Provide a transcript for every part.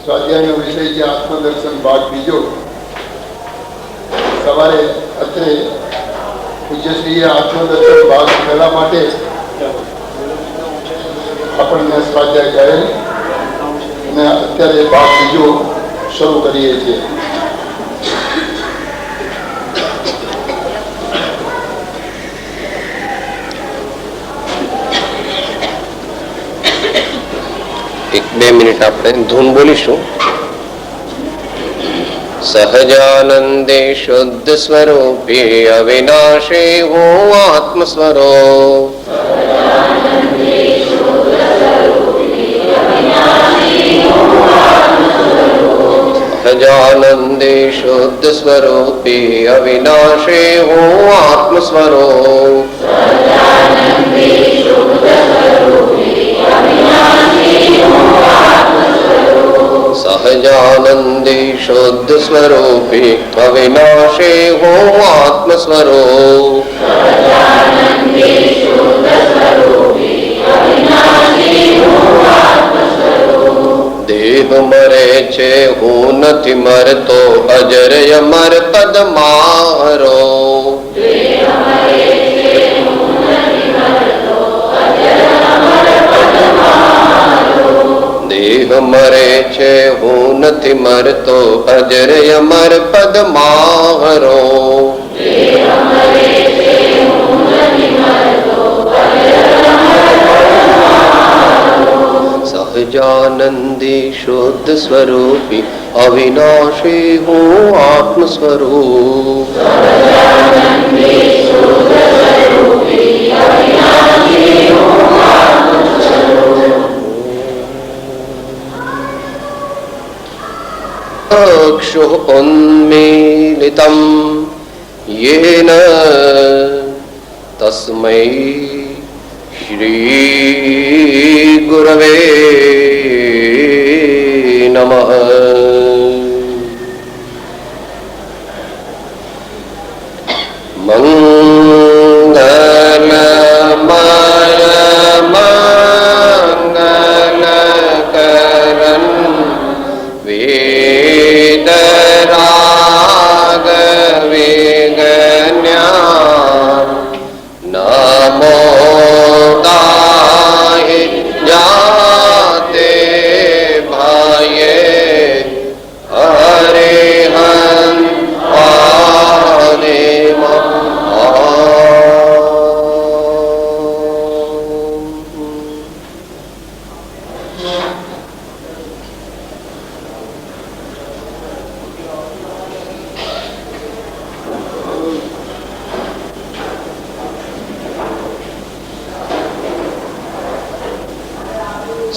સ્વાધ્યાયનો વિષય છે આત્મદર્શન ભાગ બીજો. સવારે અત્રે પૂજ્યશ્રીએ આત્મદર્શન ભાગ પહેલા માટે આપણને સ્વાધ્યાય કરેલ અને અત્યારે ભાગ બીજો શરૂ કરીએ છીએ. એક બે મિનિટ આપણે ધૂન બોલીશું. સહજાનંદે શુદ્ધ સ્વરૂપે અવિનાશે હું આત્મ સ્વરૂપ. સહજાનંદે શુદ્ધ સ્વરૂપે અવિનાશે હું આત્મ સ્વરૂપ. સહજાનંદે શુદ્ધ સ્વરૂપે અવિનાશે હું આત્મ સ્વરૂપ. દેહ મરે છે હું નથી મરતો, અજર અમર પદ મારો. દેહ મરે છે હું નથી મરતો, અજર અમર પદ મારો. સહજાનંદી શુદ્ધ સ્વરૂપી અવિનાશી હું આત્મ સ્વરૂપ. ચક્ષુઃ ઉન્મીલિતં યેન તસ્મૈ શ્રી ગુરવે નમઃ.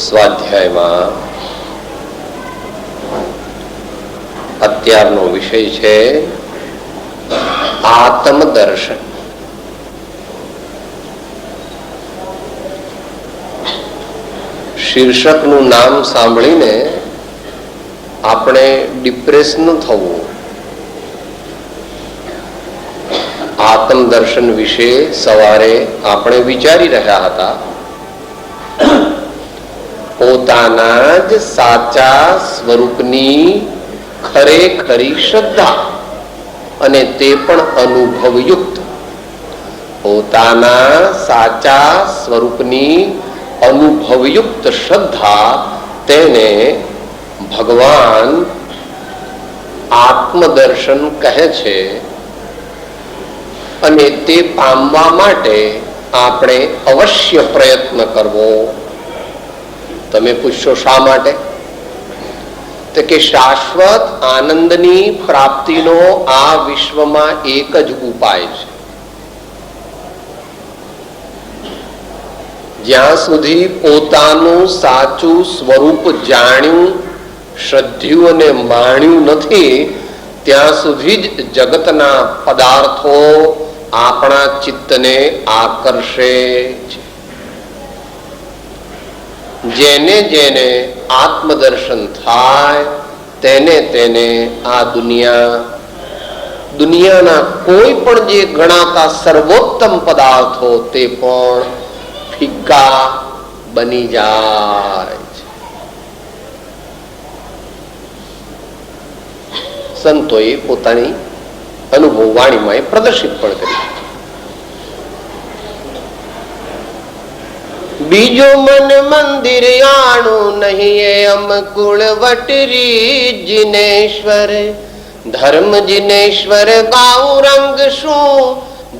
સ્વાધ્યાયમાં અત્યારનો વિષય છે આત્મદર્શન. શીર્ષકનું નામ સાંભળીને આપણે ડિપ્રેસ ન થવું. આત્મદર્શન વિશે સવારે આપણે વિચારી રહ્યા હતા. પોતાના જ સાચા સ્વરૂપની ખરેખરી શ્રદ્ધા, અને તે પણ અનુભવયુક્ત. પોતાના સાચા સ્વરૂપની અનુભવયુક્ત શ્રદ્ધા, તેને ભગવાન આત્મદર્શન કહે છે. અને તે પામવા માટે આપણે અવશ્ય પ્રયત્ન કરવો. તમે પૂછશો શા માટે? તો કે શાશ્વત આનંદની પ્રાપ્તિનો આ વિશ્વમાં એક જ ઉપાય છે. જ્યાં સુધી પોતાનું સાચું સ્વરૂપ જાણ્યું, શ્રદ્ધ્યું અને માણ્યું નથી, ત્યાં સુધી જ જગતના પદાર્થો આપણા ચિત્તને આકર્ષે છે. જેને જેને આત્મદર્શન થાય તેને તેને આ દુનિયાના કોઈ પણ જે ગણાતા સર્વોત્તમ પદાર્થો તે પણ ફિક્કા બની જાય છે. સંતોએ પોતાની અનુભવ વાણીમાં પ્રદર્શિત પણ કરી. બીજો મન મંદિર આણું નહીં અમકુળ વટરી જિનેશ્વર ધર્મ જિનેશ્વર ગાઉ રંગ શું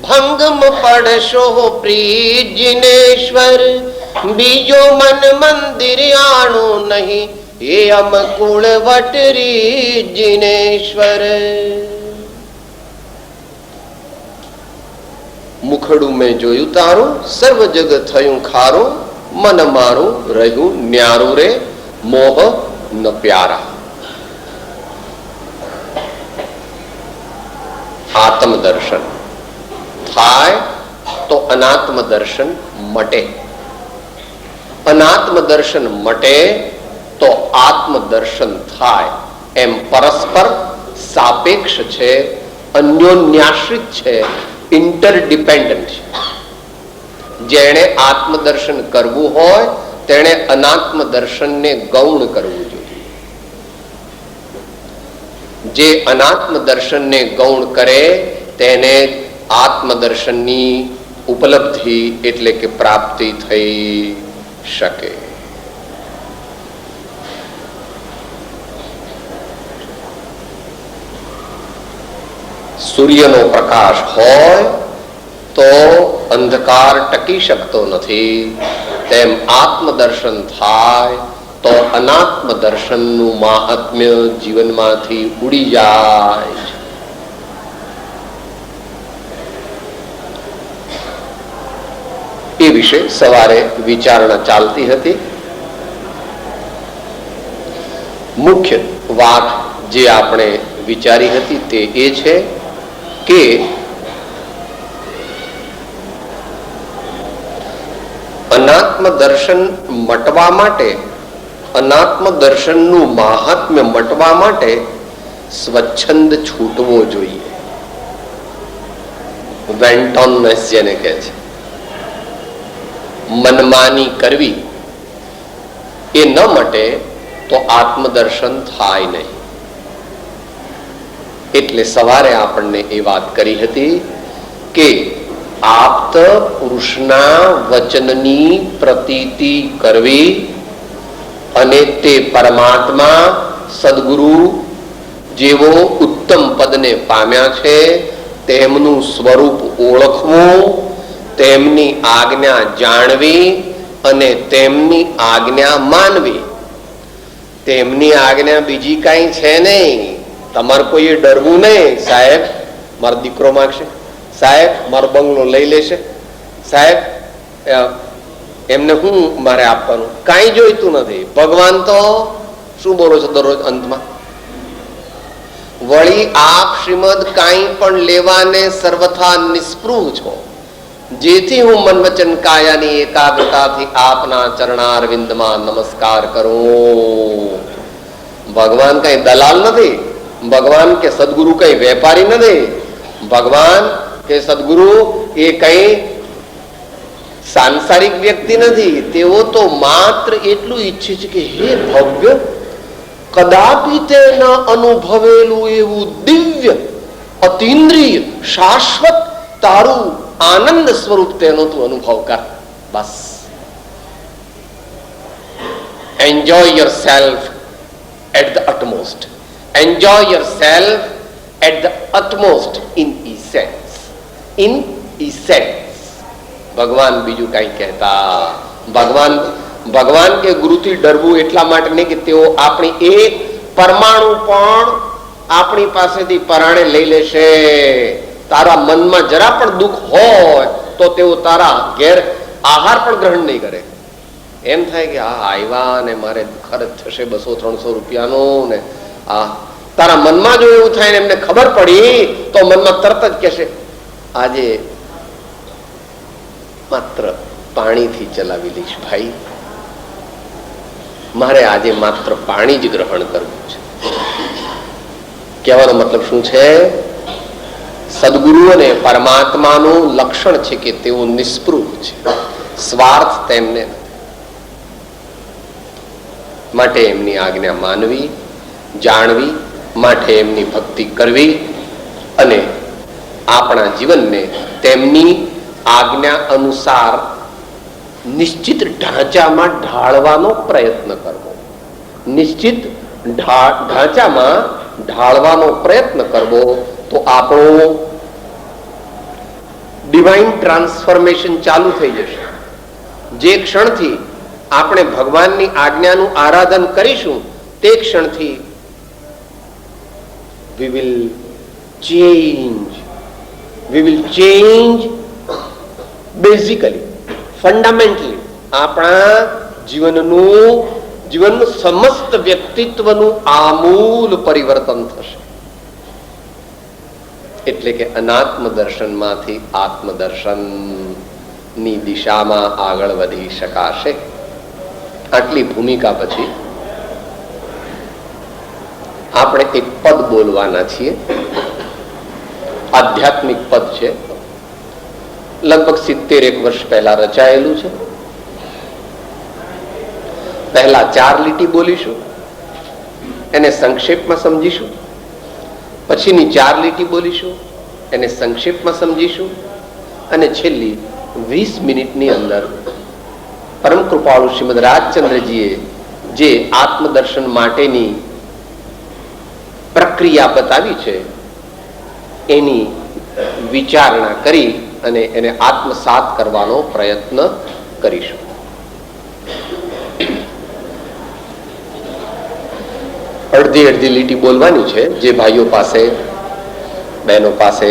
ભંગમ પડશો પ્રિય જિનેશ્વર. બીજો મન મંદિર આણું નહીં એ અમકુળ વટરી જિનેશ્વર. મુખડું મેં જોયું તારું સર્વ જગ થયું ખારું મન મારું રહ્યું ન્યારું રે મોહ ન પ્યારા. આત્મ દર્શન થાય તો અનાત્મ દર્શન મટે, અનાત્મ દર્શન મટે તો આત્મ દર્શન થાય. એમ પરસ્પર સાપેક્ષ છે, અન્યોન્યાશ્રિત છે, ઇન્ટરડિપેન્ડન્ટ છે. જેણે આત્મદર્શન કરવું હોય તેણે અનાત્મ દર્શનને ગૌણ કરવું જોઈએ. જે અનાત્મ દર્શનને ગૌણ કરે તેને આત્મદર્શનની ઉપલબ્ધિ એટલે કે પ્રાપ્તિ થઈ શકે. સૂર્યનો પ્રકાશ હોય તો અંધકાર ટકી શકતો નથી, તેમ આત્મદર્શન થાય તો અનાત્મ દર્શનનું મહાત્મ્ય જીવનમાંથી ઉડી જાય છે. એ વિશે સવારે વિચારણા ચાલતી હતી. મુખ્ય વાત જે આપણે વિચારી હતી તે એ છે કે અનાત્મ દર્શન મટવા માટે, અનાત્મ દર્શનનું મહાત્મ્ય મટવા માટે સ્વચ્છંદ છૂટવો જોઈએ. વેન્ટોનનેસ જેને કહે છે, મનમાની કરવી એ ન મટે તો આત્મદર્શન થાય નહીં. એટલે સવારે આપણને એ વાત કરી હતી કે આપ્ત પુરુષના વચનની પ્રતીતિ કરવી અને તે પરમાત્મા સદગુરુ જેવો ઉત્તમ પદને પામ્યા છે તેમનું સ્વરૂપ ઓળખવું, તેમની આજ્ઞા જાણવી અને તેમની આજ્ઞા માનવી. તેમની આજ્ઞા બીજી કઈ છે નહીં. તમારે કોઈએ ડરવું નહીં. સાહેબ મારો દીકરો માંગશે, સાહેબ મારો બંગલો લઈ લેશે, સાહેબ એમને શું મારે આપવાનું, કઈ જોઈતું નથી. ભગવાન તો શું બોલો છો દરરોજ અંતમાં? વળી આપ શ્રીમદ કાંઈ પણ લેવાને સર્વથા નિસ્પૃહ છો, જેથી હું મન વચન કાયાની એકાગ્રતાથી આપના ચરણારવિંદમાં નમસ્કાર કરું. ભગવાન કઈ દલાલ નથી, ભગવાન કે સદગુરુ કઈ વેપારી નથી, ભગવાન કે સદગુરુ એ કઈ સાંસારિક વ્યક્તિ નથી. તેઓ તો માત્ર એટલું ઈચ્છે છે કે હે ભવ્ય, કદાપી તે ન અનુભવેલું એવું દિવ્ય અતિન્દ્રિય શાશ્વત તારું આનંદ સ્વરૂપ તેનો તું અનુભવ કર. બસ enjoy yourself at the utmost, enjoy yourself at the utmost in essence, in essence. ભગવાન બીજું કઈ કહેતા. ભગવાન કે ગુરુથી ડરવું એટલા માટે નહીં કે તેઓ આપણી એક પરમાણુ પણ આપણી પાસેથી પરાણે લઈ લેશે. તારા મનમાં જરા પણ દુઃખ હોય તો તેઓ તારા ઘેર આહાર પણ ગ્રહણ નહીં કરે. એમ થાય કે આ આવ્યા ને મારે ખર્ચ થશે 200-300 રૂપિયાનો ને આ તારા મનમાં જો એવું થાય ને એમને ખબર પડી તો મનમાં તરત જ કહેશે આજે માત્ર પાણીથી ચલાવી લઈશ ભાઈ, મારે આજે માત્ર પાણી જ ગ્રહણ કરવું છે. કહેવાનો મતલબ શું છે? સદગુરુ અને પરમાત્માનું લક્ષણ છે કે તેઓ નિસ્પૃહ છે, સ્વાર્થ તેમને નથી. માટે એમની આજ્ઞા માનવી, જાણવી માટે એમની ભક્તિ કરવી અને આપણા જીવનને તેમની આજ્ઞા અનુસાર નિશ્ચિત ઢાંચામાં ઢાળવાનો પ્રયત્ન કરવો. નિશ્ચિત ઢાંચામાં ઢાળવાનો પ્રયત્ન કરવો તો આપણું ડિવાઇન ટ્રાન્સફોર્મેશન ચાલુ થઈ જશે. જે ક્ષણથી આપણે ભગવાનની આજ્ઞાનું આરાધન કરીશું તે ક્ષણથી we will change basically, fundamentally આપણા જીવનનું સમસ્ત વ્યક્તિત્વનું આમૂલ પરિવર્તન થશે. એટલે કે અનાત્મ દર્શનમાંથી આત્મદર્શનની દિશામાં આગળ વધી શકાશે. આટલી ભૂમિકા પછી આપણે એક પદ બોલવાના છીએ. આધ્યાત્મિક પદ છે. લગભગ 70 વર્ષ પહેલા રચાયેલું છે. પહેલા 4 લીટી બોલીશું, એને સંક્ષેપમાં સમજીશું. પછીની 4 લીટી બોલીશું, એને સંક્ષેપમાં સમજીશું. અને છેલ્લી 20 મિનિટની અંદર પરમ કૃપાળુ શ્રીમદ રાજચંદ્રજીએ જે આત્મદર્શન માટેની પ્રક્રિયા બતાવી છે એની વિચારણા કરી અને એને આત્મસાત કરવાનો પ્રયત્ન કરીશું. અડધી લીટી બોલવાની છે. જે ભાઈઓ પાસે, બહેનો પાસે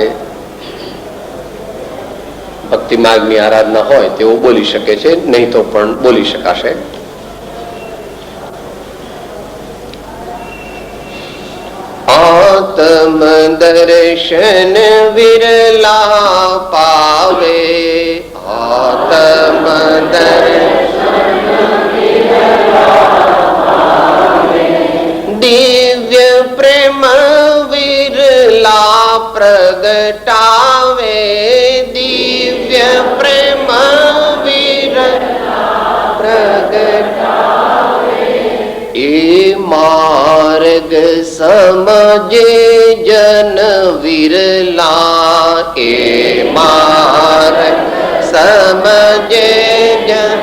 ભક્તિ માર્ગની આરાધના હોય તેઓ બોલી શકે છે, નહીં તો પણ બોલી શકાશે. આત્મ દર્શન વિરલા પાવે, આત્મ દિવ્ય પ્રેમ વિરલા પ્રગટાવે, દિવ્ય પ્રેમ વિરલા પ્રગટાવે. એ માર્ગ સમજે જન વિરલા, એ માર્ગ સમજે જન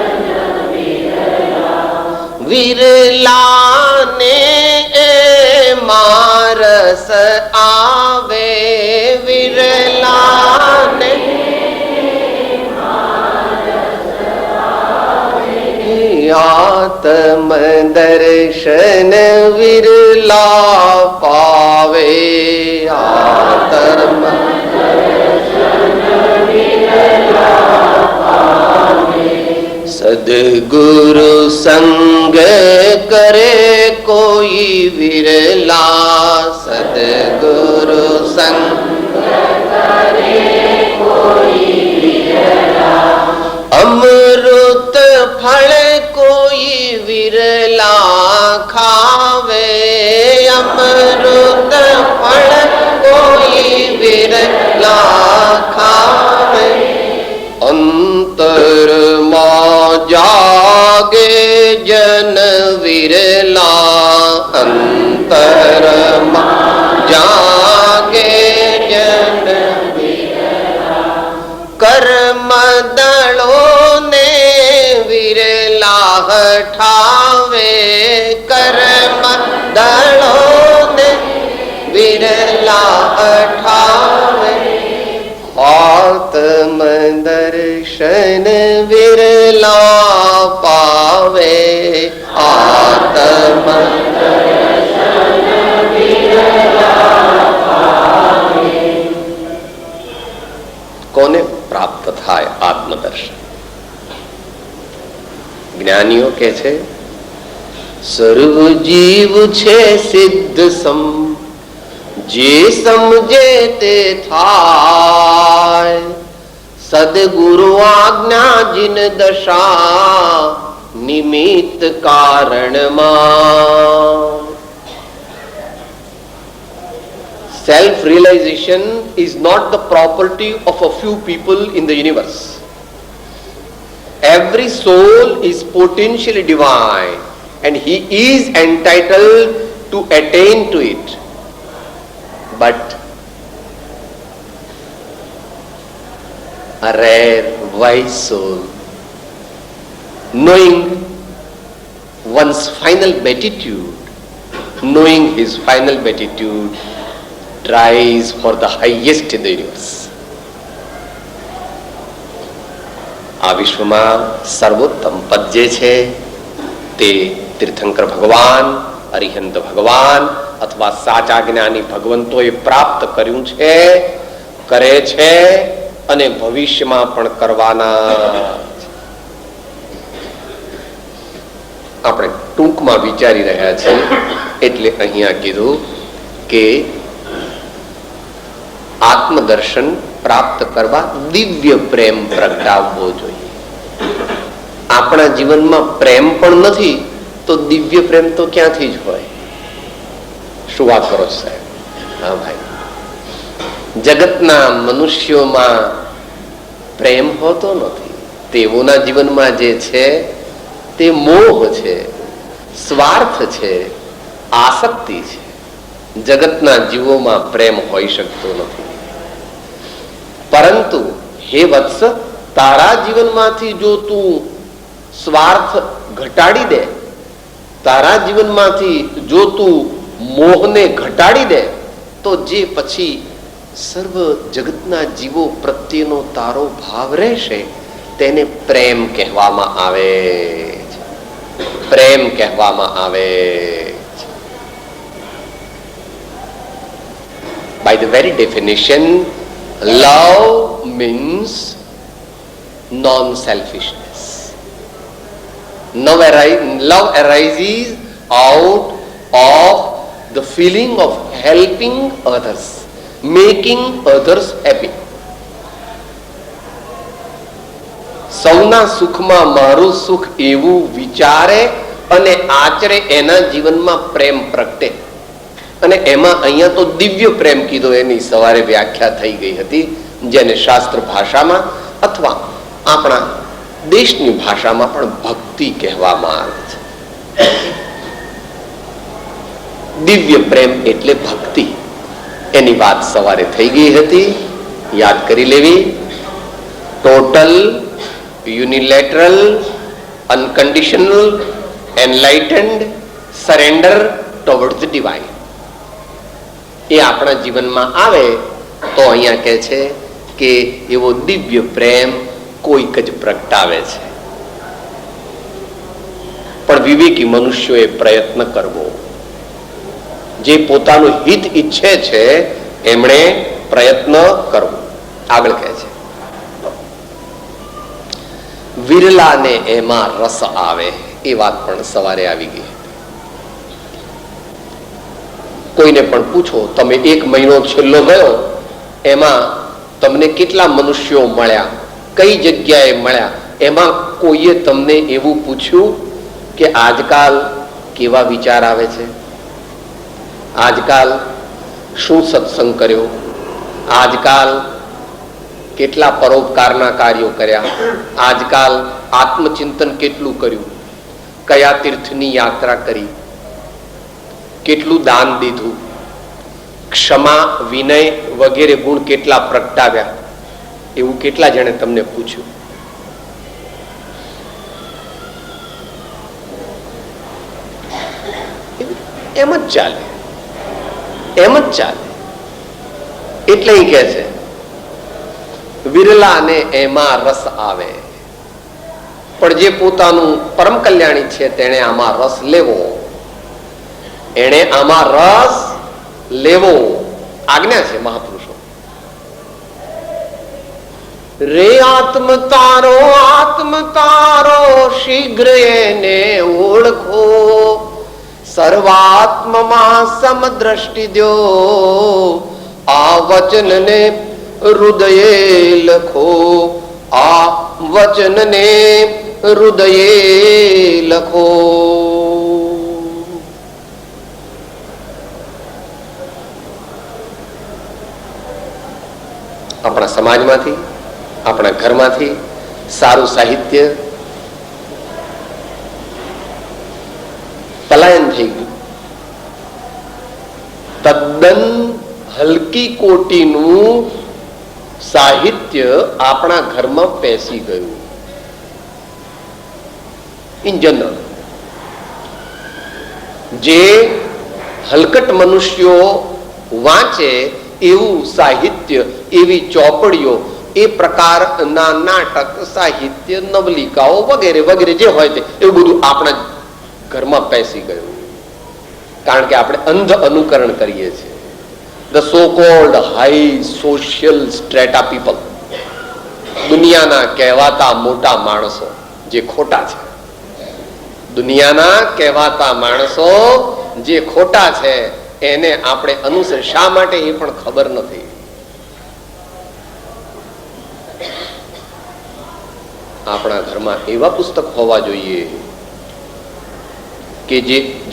વિરલા ને મારસ આવે, વિરલા ને આત્મ દર્શન વિરલા પાવે, આત્મ સદગુરુ સંગ કરે કોઈ વિરલા, સદગુરુ સંગ કરે કોઈ વિરલા. અમૃત ફળ કોઈ વિરલા ખાવે, અમૃત ફળ કોઈ વિરલા ખાવે. અંતરમાં જાગે જન વિરલા, અંતરમાં જાગે જન વિરલા. કર્મ દળો ને વિરલા હઠાવે, કર્મ દળો ને વિરલા હઠાવે. આત્મ દર્શન વિરલા પાવે, આત્મ દર્શન વિરલા પાવે. કોને પ્રાપ્ત થાય આત્મદર્શન? જ્ઞાનીઓ કે છે સર્વ જીવ છે સિદ્ધ સમ, જે સમજે તે થાય. સદગુરુ આજ્ઞા જીન દશા નિમિત્ત કારણમાં. Self-realization is not the property of a few people in the universe. Every soul is potentially divine and he is entitled to attain to it. but a rare wise soul, knowing one's final beatitude, knowing his final beatitude, tries for the highest in the universe. આ વિશ્વમાં સર્વોત્તમ પદ જે છે તે તીર્થંકર ભગવાન, અરિહંત ભગવાન અથવા સાચા જ્ઞાની ભગવંતોએ પ્રાપ્ત કર્યું છે, કરે છે અને ભવિષ્યમાં પણ કરવાના. આપણે ટૂંકમાં વિચારી રહ્યા છીએ એટલે અહીંયા કીધું કે આત્મદર્શન પ્રાપ્ત કરવા દિવ્ય પ્રેમ પ્રગટાવવો જોઈએ. આપણા જીવનમાં પ્રેમ પણ નથી તો દિવ્ય પ્રેમ તો ક્યાંથી જ હોય? શું વાત કરો સાહેબ? હા ભાઈ, જગતના મનુષ્યોમાં પ્રેમ હોતો નથી. તેઓના જીવનમાં જે છે તે મોહ છે, સ્વાર્થ છે, આસક્તિ છે. જગતના જીવોમાં પ્રેમ હોઈ શકતો નથી. પરંતુ હે વત્સ, તારા જીવનમાંથી જો તું સ્વાર્થ ઘટાડી દે, તારા જીવનમાંથી જો તું મોહને ઘટાડી દે, તો જે પછી સર્વ જગતના જીવો પ્રત્યેનો તારો ભાવ રહેશે તેને પ્રેમ કહેવામાં આવે છે. પ્રેમ કહેવામાં આવે છે. By the very definition, love means non-selfishness. Love arises out of the feeling of helping others, making others happy. સૌના સુખમાં મારું સુખ એવું વિચારે અને આચરે, એના જીવનમાં પ્રેમ પ્રગટે. અને એમાં અહીંયા તો દિવ્ય પ્રેમ કીધો, એની સવારે વ્યાખ્યા થઈ ગઈ હતી, જેને શાસ્ત્ર ભાષામાં અથવા આપણા દેશની ભાષામાં પણ ભક્તિ કહેવામાં આવે છે. દિવ્ય પ્રેમ એટલે ભક્તિ. એની વાત સવારે થઈ ગઈ હતી, યાદ કરી લેવી. Total, unilateral, unconditional, enlightened surrender towards the divine. એ આપણા જીવનમાં આવે તો અહીંયા કહે છે કે એવો દિવ્ય પ્રેમ કોઈક જ પ્રગટાવે છે. પણ વિવેકી મનુષ્યોએ પ્રયત્ન કરવો. જે પોતાનું હિત ઈચ્છે છે એમણે પ્રયત્ન કરવો. આગળ કહે છે, વિરલાને એમાં રસ આવે. એ વાત પણ સવારે આવી ગઈ. કોઈને પણ પૂછો, તમે 1 મહિનો છેલ્લો ગયો, એમાં તમને કેટલા મનુષ્યો મળ્યા, કઈ જગ્યાએ મળ્યા, એમાં કોઈએ તમને એવું પૂછ્યું કે આજકાલ કેવા વિચાર આવે છે, આજકાલ શું સત્સંગ કર્યો, આજકાલ કેટલા પરોપકારના કાર્યો કર્યા, આજકાલ આત્મચિંતન કેટલું કર્યું, કયા તીર્થની યાત્રા કરી, કેટલું દાન દીધું, ક્ષમા, વિનય વગેરે ગુણ કેટલા પ્રગટાવ્યા, એવું કેટલા જણે તમને પૂછ્યું? એમ જ ચાલે, એમ જ ચાલે. એટલે એ કહે છે વિરલાને એમાં રસ આવે. પણ જે પોતાનું પરમ કલ્યાણી છે તેણે આમાં રસ લેવો, એણે આમાં રસ લેવો. આજ્ઞા છે મહાપુરુષો. રે આત્મ તારો શીઘ્ર એને ઓળખો, સર્વાત્મમાં સમદ્રષ્ટિ દ્યો, આ વચનને હૃદયે લખો, આ વચનને હૃદયે લખો. આપણા સમાજમાંથી, આપણા ઘરમાંથી સારું સાહિત્ય પલાયન થઈ ગયું. તદ્દન હલકી કોટીનું સાહિત્ય આપણા ઘરમાં પેસી ગયું. ઇન જનરલ જે હલકટ મનુષ્યો વાંચે એવું સાહિત્ય, એવી ચોપડીઓ, એ પ્રકારના નાટક, સાહિત્ય, નવલિકાઓ વગેરે વગેરે જે હોય તે એવું બધું આપણા ઘરમાં પેસી ગયું. કારણ કે આપણે અંધ અનુકરણ કરીએ છીએ. The so called high social strata people, દુનિયાના કહેવાતા મોટા માણસો જે ખોટા છે, દુનિયાના કહેવાતા માણસો જે ખોટા છે એને આપણે અનુસર. શા માટે એ પણ ખબર નથી. આપણા ઘરમાં એવા પુસ્તક હોવા જોઈએ કે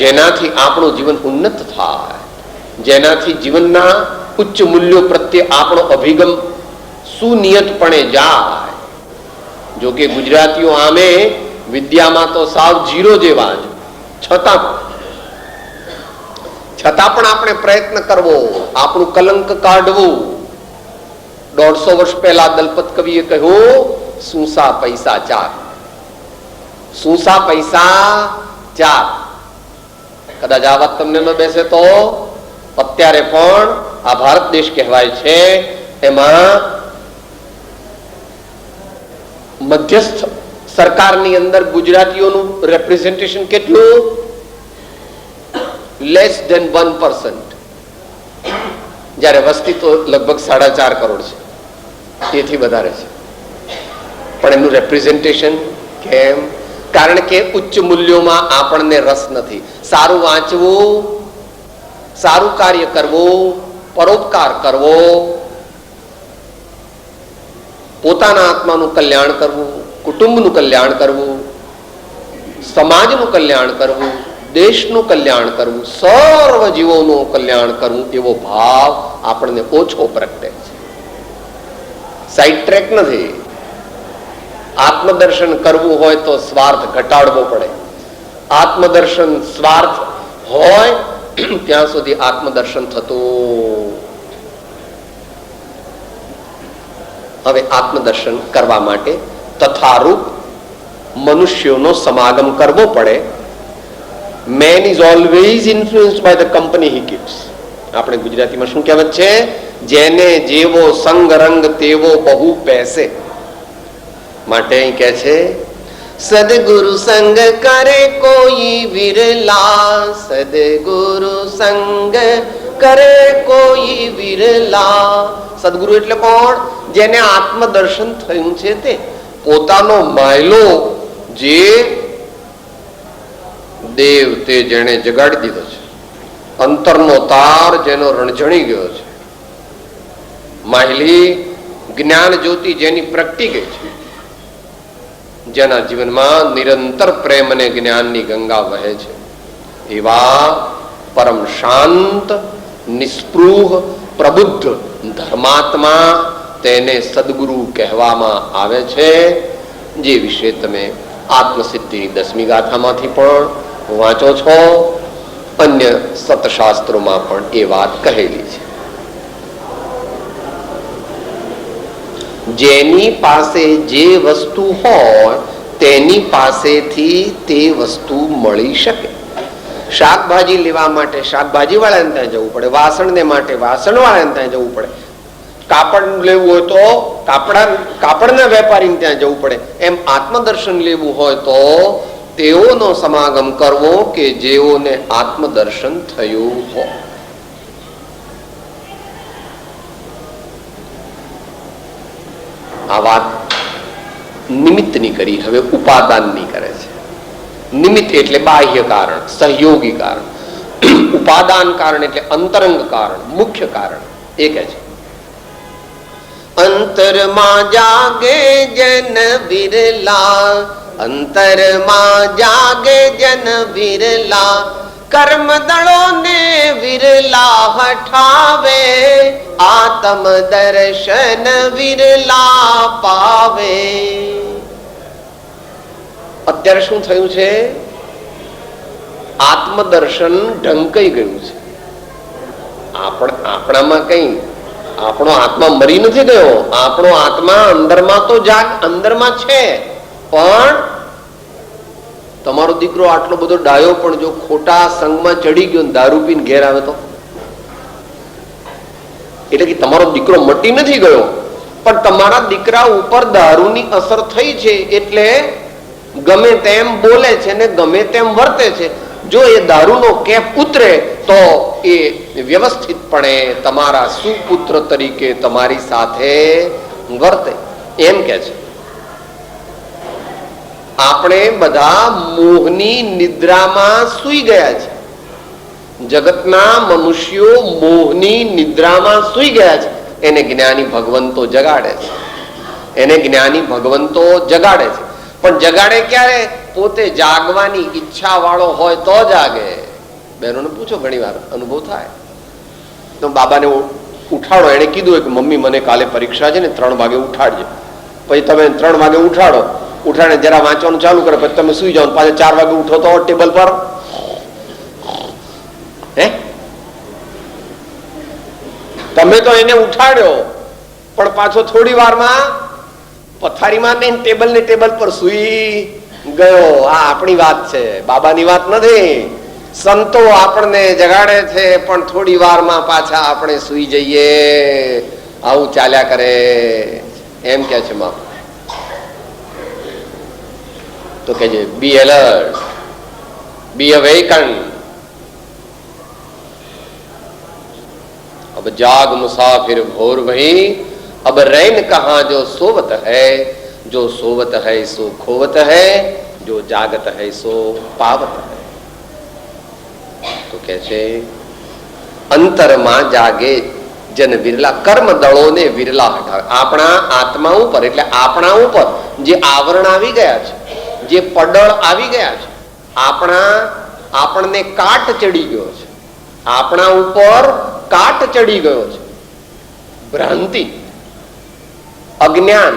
જેનાથી આપણું જીવન ઉન્નત થાય, જેનાથી જીવનના ઉચ્ચ મૂલ્યો પ્રત્યે આપણો અભિગમ સુનિયતપણે જાય. જો કે ગુજરાતીઓ આમે વિદ્યામાં તો સાવ જીરો જેવા જ, છતાં પણ આપણે પ્રયત્ન કરવો, આપણું કલંક કાઢવું. 150 વર્ષ પહેલા દલપત કવિએ કહ્યું, સૂસા પૈસા ચાર, સૂસા પૈસા ચાર. કદાચ આ વાત તમને ન બેસે તો અત્યારે પણ આ ભારત દેશ કહેવાય છે, એમાં મધ્યસ્થ સરકારની અંદર ગુજરાતીઓનું રેપ્રેઝેન્ટેશન કેટલું? Less than 1%. જ્યારે વસ્તી તો લગભગ 4.5 કરોડ છે, તેથી વધારે છે. પણ એનું રેપ્રેઝેન્ટેશન કેમ? કારણ કે ઉચ્ચ મૂલ્યોમાં આપણને રસ નથી. સારું વાંચવું, સારું કાર્ય કરવું, પરોપકાર કરવો, પોતાના આત્માનું કલ્યાણ કરવું, કુટુંબનું કલ્યાણ કરવું, સમાજનું કલ્યાણ કરવું, દેશનું કલ્યાણ કરવું, સર્વ જીવોનું કલ્યાણ કરવું, એવો ભાવ આપણને ઓછો પ્રગટે છે. સાઈડ ટ્રેક નથી. આત્મદર્શન કરવું હોય તો સ્વાર્થ ઘટાડવો પડે. આત્મદર્શન સ્વાર્થ હોય ત્યાં સુધી આત્મદર્શન થતું. હવે આત્મદર્શન કરવા માટે તથારૂપ મનુષ્યોનો સમાગમ કરવો પડે. Man is always influenced by the company he keeps. આપણે ગુજરાતીમાં શું કહેવત છે? જેને જેવો સંગ રંગ તેવો બહુ પેસે. માટે અહીં કહે છે, સદગુરુ સંગ કરે કોઈ વિરલા, સદગુરુ સંગ કરે કોઈ વિરલા. સદગુરુ એટલે કોણ? જેને આત્મદર્શન થયું છે, તે પોતાનો માયલો જે દેવ તે જેને જગાડી દીધો છે, અંતરનો તાર જેનો રણઝણી ગયો છે, માહિલી જ્ઞાન જ્યોતિ જેની પ્રગટી ગઈ છે, જેના જીવનમાં નિરંતર પ્રેમ અને જ્ઞાનની ગંગા વહે છે, એવા પરમ શાંત, નિસ્પૃહ, પ્રબુદ્ધ ધર્માત્મા, તેને સદગુરુ કહેવામાં આવે છે. જે વિશે તમે આત્મસિદ્ધિની 10મી ગાથામાંથી પણ વાંચો છો, અન્ય સતશાસ્ત્રોમાં પણ એ વાત કહેલી છે. જેની પાસે જે વસ્તુ હોય તેની પાસેથી તે વસ્તુ મળી શકે. શાકભાજી લેવા માટે શાકભાજી વાળાને ત્યાં જવું પડે, વાસણને માટે વાસણ વાળાને ત્યાં જવું પડે, કાપડ લેવું હોય તો કાપડના વેપારીને ત્યાં જવું પડે. એમ આત્મદર્શન લેવું હોય તો તેઓનો સમાગમ કરવો કે જેઓને આત્મદર્શન થયું હોય. આ વાત નિમિત્તની કરી, હવે ઉપાદાનની કરે છે. નિમિત્ત એટલે બાહ્ય કારણ, સહયોગી કારણ. ઉપાદાન કારણ એટલે અંતરંગ કારણ, મુખ્ય કારણ. એ કહે છે, અંતરમાં જાગે જન વિરલા, અંતરમાં જાગે જન વિરલા, કર્મ દળો ને વિરલા હઠાવે, આત્મ દર્શન વિરલા પાવે. અત્યારે શું થયું છે? આત્મદર્શન ઢંકાઈ ગયું છે. આપણામાં કઈ આપણો આત્મા મરી નથી ગયો. આપણો આત્મા અંદરમાં તો અંદરમાં છે, પણ તમારો દીકરો આટલો બધો ડાયો પણ જો ખોટા સંગમાં ચડી ગયો ને દારૂ પીને ઘેર આવે તો, એટલે કે તમારો દીકરો મટી નથી ગયો, પણ તમારા દીકરા ઉપર દારૂની અસર થઈ છે, એટલે ગમે તેમ બોલે છે ને ગમે તેમ વર્તે છે. જો એ દારૂનો કેપ ઉતરે તો એ વ્યવસ્થિતપણે તમારા સુપુત્ર તરીકે તમારી સાથે વર્તે. એમ કે છે આપણે બધા મોહની નિદ્રામાં સૂઈ ગયા છે. જગતના મનુષ્યો મોહની નિદ્રામાં સૂઈ ગયા છે. એને જ્ઞાની ભગવંતો જગાડે છે. એને જ્ઞાની ભગવંતો જગાડે છે. પણ જગાડે ક્યારે? પોતે જાગવાની ઈચ્છા વાળો હોય તો જાગે. બહેનોને પૂછો, ઘણી વાર અનુભવ થાય. તો બાબાને ઉઠાડો, એને કીધું કે મમ્મી મને કાલે પરીક્ષા છે ને 3 વાગે ઉઠાડજે. પછી તમે 3 વાગે ઉઠાડો, ઉઠાડે જરા વાંચવાનું ચાલુ કરે, પછી તમે સુઈ જાઓ, પાછા 4 વાગે ઉઠો તો ટેબલ પર તમે તો એને ઉઠાડ્યો, પણ પાછો થોડી વારમાં પથારીમાં ને ટેબલ પર સુઈ ગયો. આ આપણી વાત છે, બાબાની વાત નથી. સંતો આપણને જગાડે છે, પણ થોડી વારમાં પાછા આપણે સુઈ જઈએ. આવું ચાલ્યા કરે. એમ કે છે માં તો કે છે બી એલર્ટ, બી અવેકન. अब जाग मुसाफिर भोर वही, अब रैन कहां जो सोवत है, जो सोवत है सो खोवत है, जो जागत है सो पावत है. तो કે છે અંતરમાં જાગે જન વિરલા, કર્મ દળોને વિરલા હટાવે. આપણા આત્મા ઉપર, એટલે આપણા ઉપર જે આવરણ આવી ગયા છે, જે પડળ આવી ગયા છે, આપણને કાટ ચડી ગયો છે, આપણા ઉપર કાટ ચડી ગયો છે. ભ્રાંતિ, અજ્ઞાન,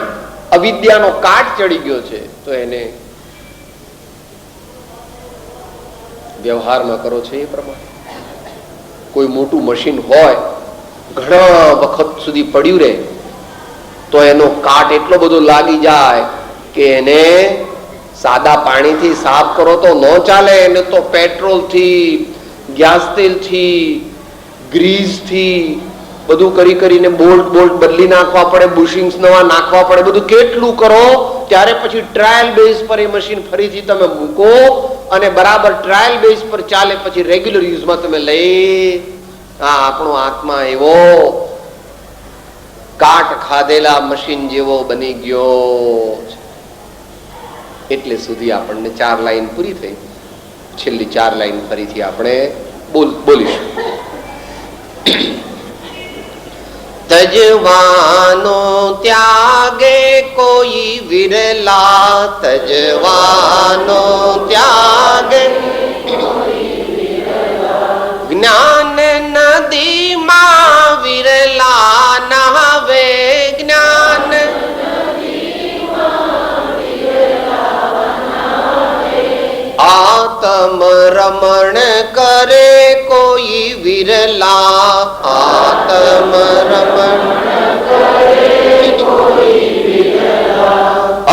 અવિદ્યાનો કાટ ચડી ગયો છે. તો એને વ્યવહારમાં કરો છો એ પ્રમાણે. કોઈ મોટું મશીન હોય, ઘણા વખત સુધી પડ્યું રહે, તો એનો કાટ એટલો બધો લાગી જાય કે એને સાદા પાણીથી સાફ કરો તો ન ચાલે. એને તો પેટ્રોલથી, ગેસ તેલથી, ગ્રીસથી બધું કરીને બોલ્ટ બદલી નાખવા પડે, બુશિંગ્સ નવા નાખવા પડે. બધું કેટલું કરો ત્યારે પછી ટ્રાયલ બેઝ પર એ મશીન ફરીથી તમે મૂકો અને બરાબર ટ્રાયલ બેઝ પર ચાલે, પછી રેગ્યુલર યુઝમાં તમે લઈ. આ આપણો આત્મા એવો કાટ ખાધેલા મશીન જેવો બની ગયો. એટલે સુધી આપણને 4 લાઈન પૂરી થઈ. છેલ્લી 4 લાઈન ફરીથી આપણે બોલીશું. તજવાનો ત્યાગે કોઈ વિરલા, તજવાનો ત્યાગે જ્ઞાન નદીમાં વિરલા નહાવે, જ્ઞાન આત્મ રમણ કરે કોઈ વિરલા, આત્મ રમણ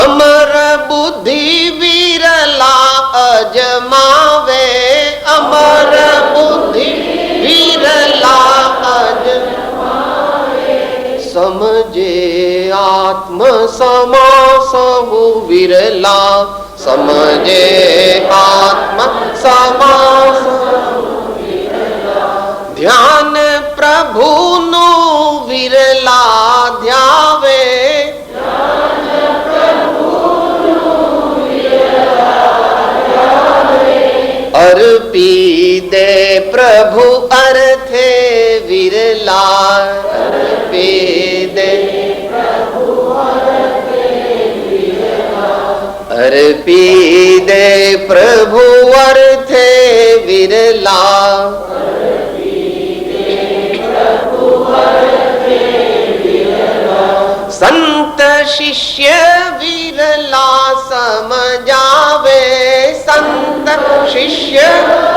અમર બુદ્ધિ વિરલા અજમાવે, અમર બુદ્ધિ વિરલા અજમાવે. સમજે આત્મ સમા સહુ વિરલા, સમજે આત્મ સમા ધ્યાન પ્રભુનું વિરલા ધ્યાવે, અર્પી દે પ્રભુ અર્થે વિરલા, અર્પી દે અર્પી દે પ્રભુ અર્થે વિરલા, સંત શિષ્ય વિરલા સમજાવે, સંત શિષ્ય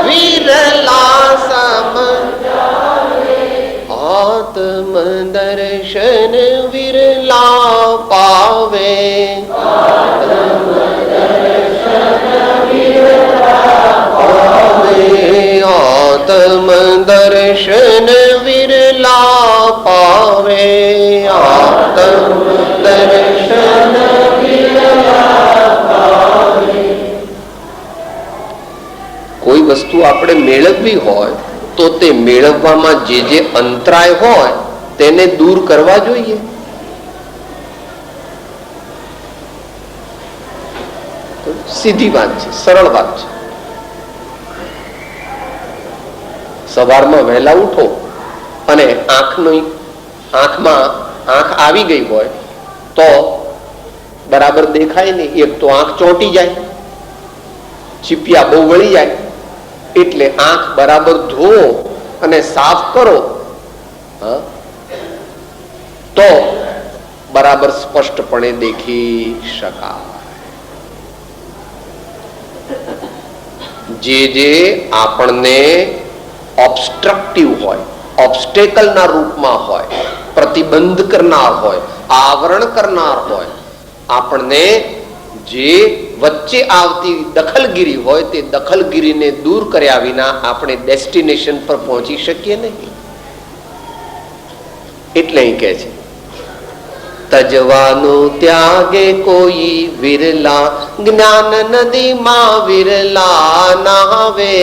વિરલા સમજાવે. આત્મ દર્શન વિરલા પાવે, આત્મ દર્શન વિરલા પાવે. કોઈ વસ્તુ આપણે મેળવવી હોય તો તે મેળવવામાં જે જે અંતરાય હોય તેને દૂર કરવા જોઈએ. સીધી વાત છે, સરળ વાત છે. સવારમાં વહેલા ઉઠો અને આંખમાં આંખ આવી ગઈ હોય તો બરાબર દેખાય નહીં. એક તો આંખ ચોંટી જાય, ચીપિયા બહુ વળી જાય, એટલે આંખ બરાબર ધોવો અને સાફ કરો તો બરાબર સ્પષ્ટપણે દેખી શકાય. જે જે આપણને ઓબ્સ્ટ્રક્ટિવ હોય, ઓબ્સ્ટેકલના રૂપમાં હોય, પ્રતિબંધ કરનાર હોય, આવરણ કરનાર હોય, આપણને જે વચ્ચે આવતી દખલગીરી હોય તે દખલગીરીને દૂર કર્યા વિના આપણે ડેસ્ટિનેશન પર પહોંચી શકીએ નહીં. એટલે અહીં કહે છે તજવાનું ત્યાગે કોઈ વિરલા, જ્ઞાન નદીમાં વિરલા નાવે.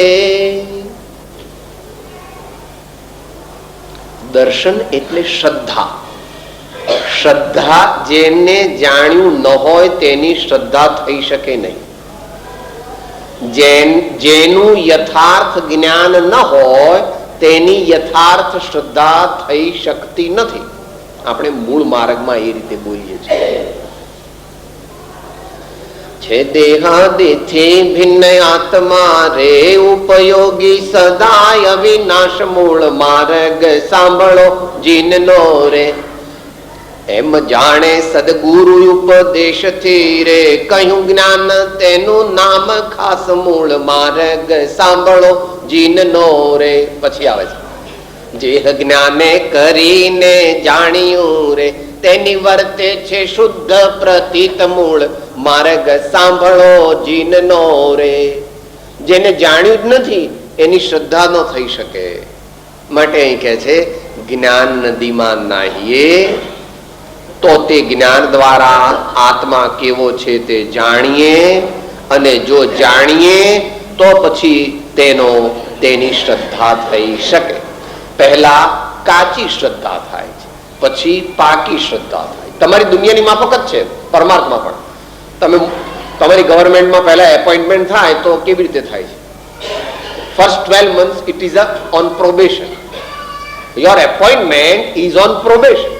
દર્શન એટલે શ્રદ્ધા. શ્રદ્ધા જેને જાણ્યું ન હોય તેની શ્રદ્ધા થઈ શકે નહીં. જેનું યથાર્થ જ્ઞાન ન હોય તેની યથાર્થ શ્રદ્ધા થઈ શકતી નથી. આપણે મૂળ માર્ગમાં એ રીતે બોલીએ છીએ છે દેહાદેથી ભિન્ન આત્મા રે ઉપયોગી સદાય અવિનાશ મૂળ માર્ગ સાંભળો જીનનો રે. એમ જાણે સદગુરુ ઉપદેશ થી રે કહ્યું જ્ઞાન તેનું નામ ખાસ મૂળ માર્ગ સાંભળો જીનનો રે. પછી આવે છે જે જ્ઞાને કરીને જાણ્યું રે તેની વર્તે છે શુદ્ધ પ્રતીત મૂળ માર્ગ સાંભળો જીનનો રે. જેને જાણ્યું જ નથી એની શ્રદ્ધા ન થઈ શકે. માટે અહીં કહે છે જ્ઞાન નદીમાં નાહીએ તો તે જ્ઞાન દ્વારા આત્મા કેવો છે તે જાણીએ, અને જો જાણીએ તો પછી તેની શ્રદ્ધા થઈ શકે. પહેલા કાચી શ્રદ્ધા થાય છે, પછી પાકી શ્રદ્ધા થાય. તમારી દુનિયાની માફક જ છે, પરમાર્થમાં પણ. તમે તમારી ગવર્મેન્ટમાં પહેલા એપોઇન્ટમેન્ટ થાય તો કેવી રીતે થાય છે? First 12 months it is on probation. Your appointment is on probation.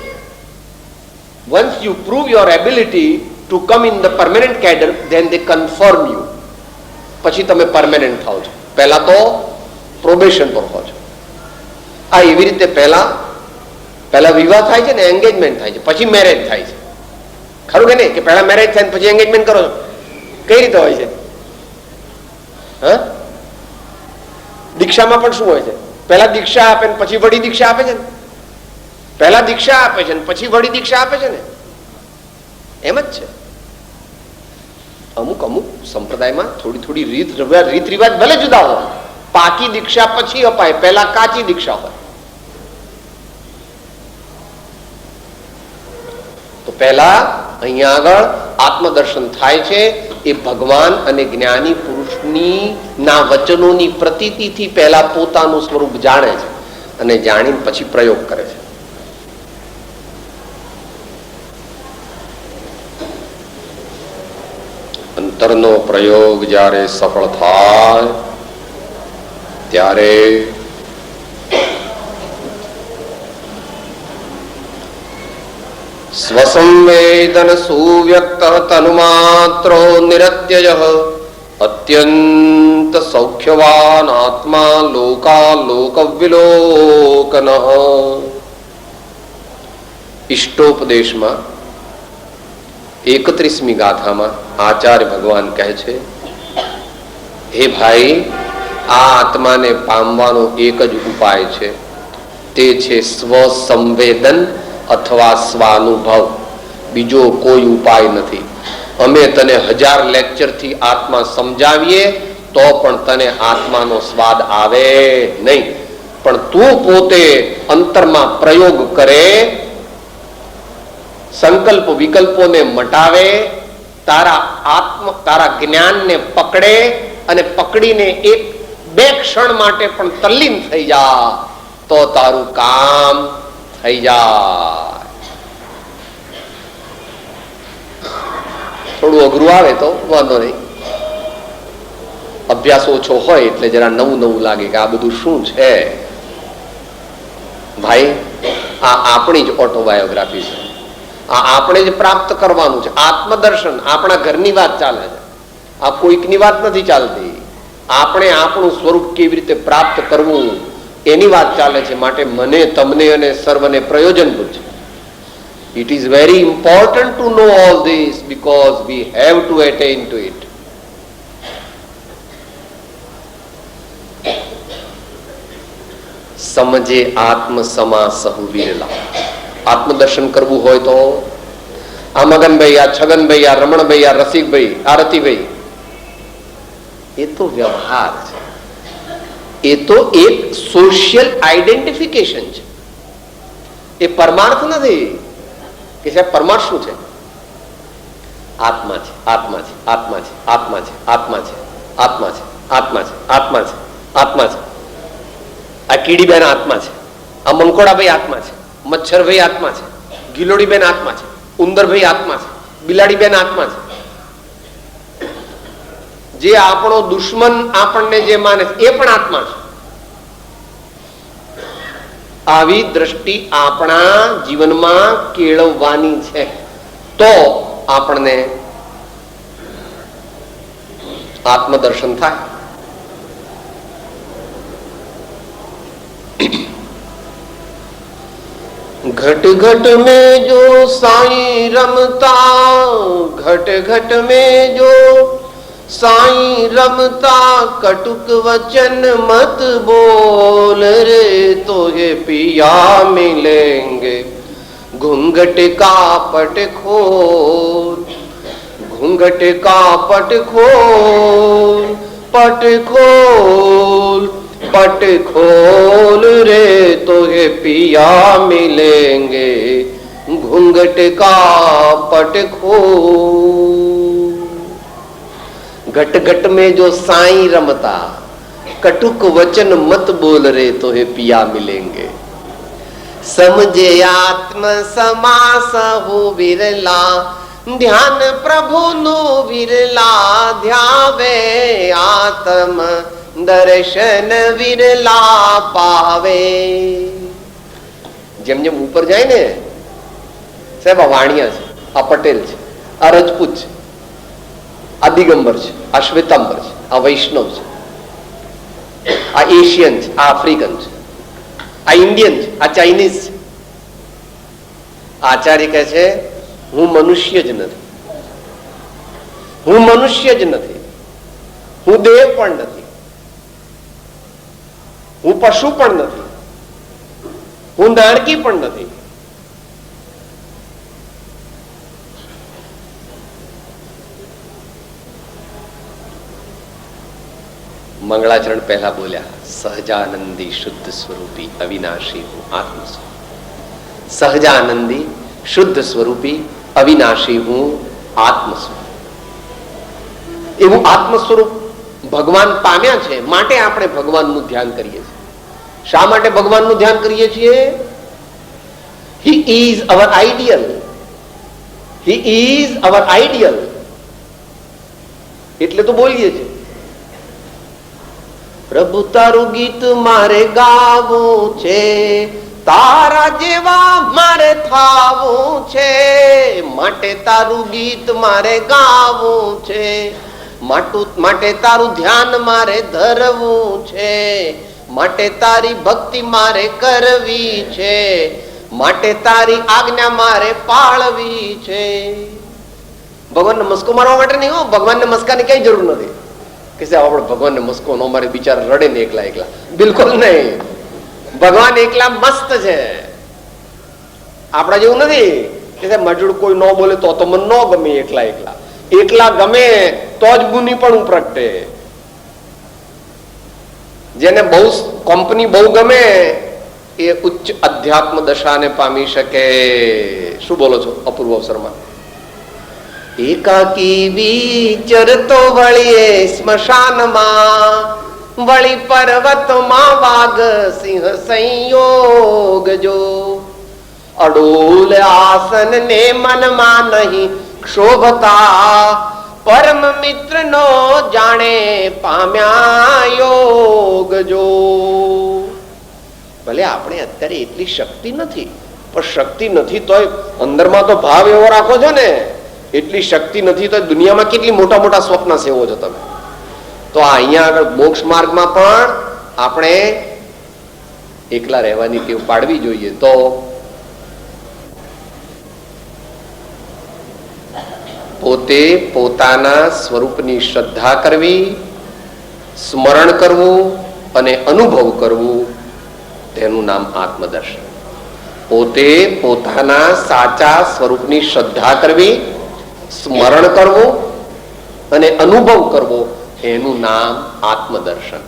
Once you prove your ability to come in the permanent cadre, then they confirm you. પછી તમે પરમેનન્ટ થાવ છો. પહેલા તો પ્રોબેશન પર હો છો. આ એવી રીતે પહેલા વિવાહ થાય છે ને, એંગેજમેન્ટ થાય છે, પછી મેરેજ થાય છે. ખરું કે નહીં? કે પહેલા મેરેજ થાય પછી એંગેજમેન્ટ કરો છો. કઈ રીતે હોય છે? દીક્ષામાં પણ શું હોય છે? પહેલા દીક્ષા આપે ને પછી વડી દીક્ષા આપે છે ને. પહેલા દીક્ષા આપે છે ને પછી વડી દીક્ષા આપે છે ને. એમ જ છે. અમુક સંપ્રદાયમાં થોડી રીત રિવાજ ભલે જુદા હોય. પાકી દીક્ષા પછી અપાય, પહેલા કાચી દીક્ષા હોય. તો પહેલા અહીંયા આગળ આત્મદર્શન થાય છે. એ ભગવાન અને જ્ઞાની પુરુષની ના વચનોની પ્રતીતિથી પહેલા પોતાનું સ્વરૂપ જાણે છે, અને જાણીને પછી પ્રયોગ કરે છે. અંતરનો પ્રયોગ જ્યારે સફળ થાય ત્યારે સ્વસંવેદન સુવ્યક્ત તનુમાત્રો નિરત્યય અત્યંત સૌખ્યવાન આત્મા લોકાલોક વિલોકન. ઇષ્ટોપદેશમાં 31મી ગાથામાં આચાર્ય ભગવાન કહે છે, હે ભાઈ, આ આત્માને પામવાનો એક જ ઉપાય છે. તે છે સ્વસંવેદન અથવા સ્વાનુભવ. બીજો કોઈ ઉપાય નથી. અમે તને 1000 લેક્ચરથી આત્મા સમજાવીએ તો પણ તને આત્માનો સ્વાદ આવે નહીં. પણ તું પોતે અંતરમાં પ્રયોગ કરે, સંકલ્પ વિકલ્પોને મટાવે, તારા જ્ઞાનને પકડે અને પકડીને એક બે ક્ષણ માટે પણ તલ્લીન થઈ જા, તો તારું કામ થઈ જાય. થોડું અઘરું આવે તો વાંધો નહીં, અભ્યાસ ઓછો હોય એટલે જરા નવું નવું લાગે કે આ બધું શું છે. ભાઈ, આ આપણી જ ઓટોબાયોગ્રાફી છે, આ આપણે જ પ્રાપ્ત કરવાનું છે. આત્મદર્શન આપણા ઘરની વાત ચાલે છે, આ કોઈકની વાત નથી ચાલતી. આપણે આપણું સ્વરૂપ કેવી રીતે પ્રાપ્ત કરવું એની વાત ચાલે છે. માટે મને, તમને અને સર્વને પ્રયોજનભૂત છે. It is very important to know all this because we have to attain to it. સમજે આત્મ સમા સહુ વિરલા. આત્મદર્શન કરવું હોય તો આ મગનભાઈ, આ છગનભાઈ, આ રમણભાઈ, આ રસિકભાઈ, આ રતિભાઈ, એ તો વ્યવહાર છે, એ તો એક સોશિયલ આઈડેન્ટિફિકેશન છે, એ પરમાર્થ નથી. કે સાહેબ પરમાર્થ શું છે? આત્મા છે, આત્મા છે, આત્મા છે, આત્મા છે, આત્મા છે, આત્મા છે, આત્મા છે, આત્મા છે, આત્મા છે. આ કીડીબેન આત્મા છે, આ મંકોડાભાઈ આત્મા છે, મચ્છરભાઈ આત્મા છે, ગિલોડીબેન આત્મા છે, ઉંદરભાઈ આત્મા છે, બિલાડીબેન આત્મા છે. જે આપણો દુશ્મન આપણને જે માને છે એ પણ આત્મા છે. આવી દ્રષ્ટિ આપણા જીવનમાં કેળવવાની છે, તો આપણને આત્મદર્શન થાય. घट घट में जो साईं रमता, घट घट में जो साईं रमता, कटुक वचन मत बोल रे, तो ये पिया मिलेंगे घूंघट का पट खोल, घूंघट का पट खोल, पट खोल, पट खोल रे, तो ये पिया मिलेंगे घूंघट का पट खोल. घट घट में जो साईं रमता, कटुक वचन मत बोल रे, तो ये पिया मिलेंगे. समझे आत्म समास हो विरला, ध्यान प्रभु नो विरला, ध्यावे आत्म દર્શન વિરલા પાવે. જેમ જેમ ઉપર જાય ને સાહેબ, આ વાણિયા છે, આ પટેલ છે, આ રજપૂત છે, આ દિગંબર છે, આ શ્વેતાંબર છે, આ વૈષ્ણવ છે, આ એશિયન છે, આ આફ્રિકન છે, આ ઇન્ડિયન છે, આ ચાઇનીઝ છે. આચાર્ય કહે છે હું મનુષ્ય જ નથી, હું મનુષ્ય જ નથી, હું દેવ પણ નથી, હું પશુ પણ નથી, હું નાણકી પણ નથી. મંગળાચરણ પહેલા બોલ્યા, સહજાનંદી શુદ્ધ સ્વરૂપી અવિનાશી હું આત્મ સ્વરૂપ. સહજાનંદી શુદ્ધ સ્વરૂપી અવિનાશી હું આત્મ સ્વરૂપ. એવું આત્મ સ્વરૂપ ભગવાન પામ્યા છે, માટે આપણે ભગવાનનું ધ્યાન કરીએ છીએ. શા માટે ભગવાનનું ધ્યાન કરીએ છીએ? He is our ideal. He is our ideal. એટલે તો બોલીએ છીએ, પ્રભુ તારું ગીત મારે ગાવું છે, તારા જેવા મારે થાવું છે, માટે તારું ગીત મારે ગાવું છે, માટે તારું ધ્યાન મારે ધરવું છે, માટે તારી ભક્તિ મારે કરવી છે, માટે તારી આજ્ઞા મારે પાળવી છે. ભગવાનને મસ્કો મારવા માટે નહીં હો, ભગવાનને મસ્કાની કઈ જરૂર નથી કે સાહેબ આપણે ભગવાનને મસ્કો નો મારે, બિચારા રડે ને એકલા એકલા. બિલકુલ નહીં, ભગવાન એકલા મસ્ત છે, આપણા જેવું નથી કે સાહેબ મજૂર કોઈ ન બોલે તો મને ન ગમે. એકલા એકલા એકલા ગમે તો જ ગુની પણ પ્રગટે. જેને બહુ કંપની બહુ ગમે એ ઉચ્ચ અધ્યાત્મ દશાને પામી શકે. શું બોલો છો અપૂર્વ અવસરમાં? એકાકી વિચરતો વળીએ સ્મશાનમાં, વળી પર્વતમાં વાઘ સિંહ સંયોગ જો, અડોલ આસન ને મનમાં નહીં ક્ષોભતા, પરમ મિત્ર નો જાણે પામ્યા યોગ જો. ભલે આપણે અત્યારે એટલી શક્તિ નથી, પણ શક્તિ નથી તોય અંદરમાં તો ભાવ એવો રાખો છો ને, એટલી શક્તિ નથી તો દુનિયામાં કેટલી મોટા મોટા સ્વપ્ન સેવો છો તમે. તો અહીંયા આગળ મોક્ષ માર્ગમાં પણ આપણે એકલા રહેવાની ટેવ પાડવી જોઈએ. તો પોતે પોતાના સ્વરૂપની શ્રદ્ધા કરવી, સ્મરણ કરવું અને અનુભવ કરવું, તેનું નામ આત્મદર્શન. પોતે પોતાના સાચા સ્વરૂપની શ્રદ્ધા કરવી, સ્મરણ કરવું અને અનુભવ કરવો, એનું નામ આત્મદર્શન.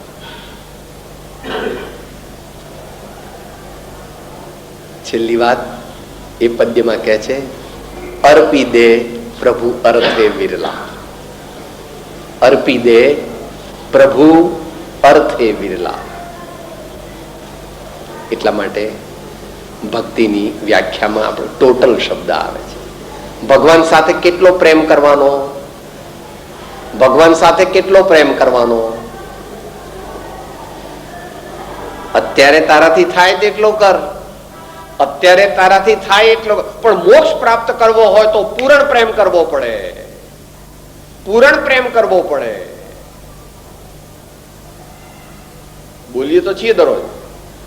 છેલ્લી વાત એ પદ્યમાં કહે છે, અર્પી દે પ્રભુ અર્થે વિરલા. અર્પી દે પ્રભુ અર્થે વિરલા. એટલા માટે ભક્તિની વ્યાખ્યામાં આપણો ટોટલ શબ્દ આવે છે. ભગવાન સાથે કેટલો પ્રેમ કરવાનો, ભગવાન સાથે કેટલો પ્રેમ કરવાનો. અત્યારે તારાથી થાય તેટલો કર, અત્યારે તારાથી થાય એટલો, પણ મોક્ષ પ્રાપ્ત કરવો હોય તો પૂર્ણ પ્રેમ કરવો પડે, પૂર્ણ પ્રેમ કરવો પડે. બોલીએ તો છીએ દરરોજ,